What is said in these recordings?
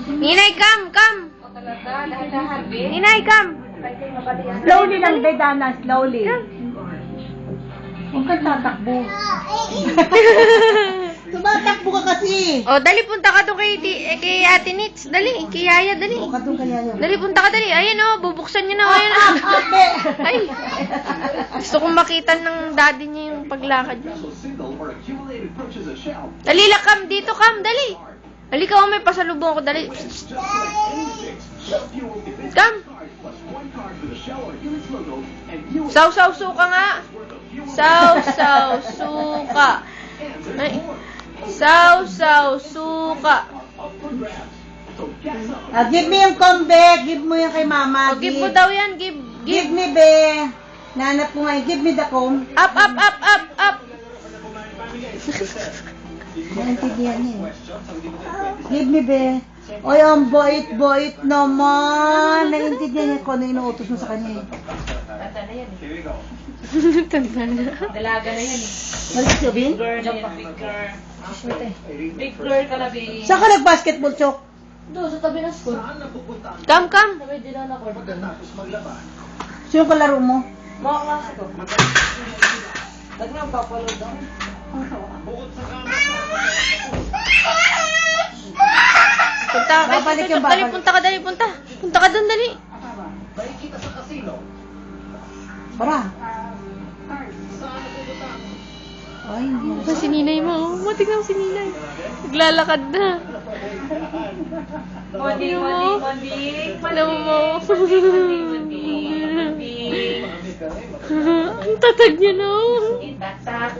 Ninay, come! Ninay, come! Slowly lang, Dana. Slowly. Huwag kang tatakbo. Tumatakbo ka kasi. O, dali, punta ka doon kay Ate Nits. Dali, kay Yaya, dali. O, ka doon kaya yun. Dali, punta ka, dali. Ayan o, bubuksan niya na. Ayan o. Ay, gusto kong makita ng daddy niya yung paglakad niya. Dali, lakam. Dito, kam. Dali. Dali ka, may pasalubong ko. Dali. Kam. Saw, suka nga. Saw, suka. Ay. Saw, suka. Give me yung kombe. Give mo yan kay mama. O, give mo daw yan. Give me, be. Nanap ko nga. Give me the comb. Up. Naintindihan niya eh. Give me, be. Oy, ang bait naman. Naintindihan niya kung ano inuutos mo sa kanya eh. Tanda na yan eh. Tanda na. Dalaga na yan eh. Balik sabihin? Big girl na yan, big girl. Big girl ka na, baby. Saan ka nag-basketball, Chok? Doon, sa tabi ng school. Come. Sabi din na court doon. Sino ka laro mo? Mga klase ko. Lagi nga papalood daw. Babalik yung Dali, babalik. punta ka, dali, punta. Punta ka doon, dali. Para. Ay, hindi. Oh, si Ninay mo. Matignan mo si Ninay. Naglalakad na. Monding. Alam mo. Ang tatag niya na. Itaktak.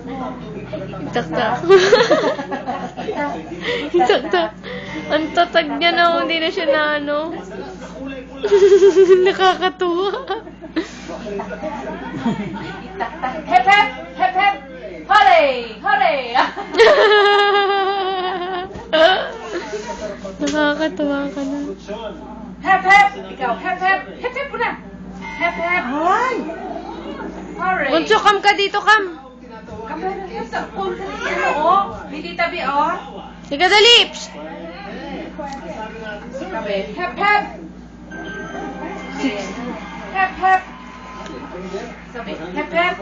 Itaktak. Ang tatag niya na. Hindi na siya na ano. Nakakatuwa. Itaktak. Hep, hep! Hep, hep! Hooray! Hooray! Nakakatuwa ka na. Hep, hep! Ikaw, hep, hep! Hep, hep mo na! Hep, hep! Ay! Hooray! Bunso, kam ka dito, kam. Kapag sa pool ka na yan, oh! Hindi tabi, oh! Sige, dali. Psst. Kabe, hep, hep! Hep, hep! Sabi, hep, hep!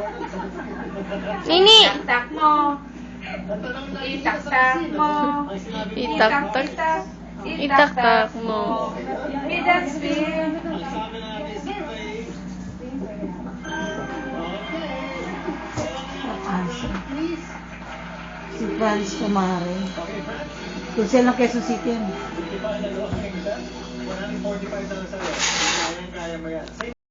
Nini. Itaktak mo! Itaktak mo! Itaktak. Itaktak mo. Dance with... Si Franz Kumare. Kung sila lang Quezon City.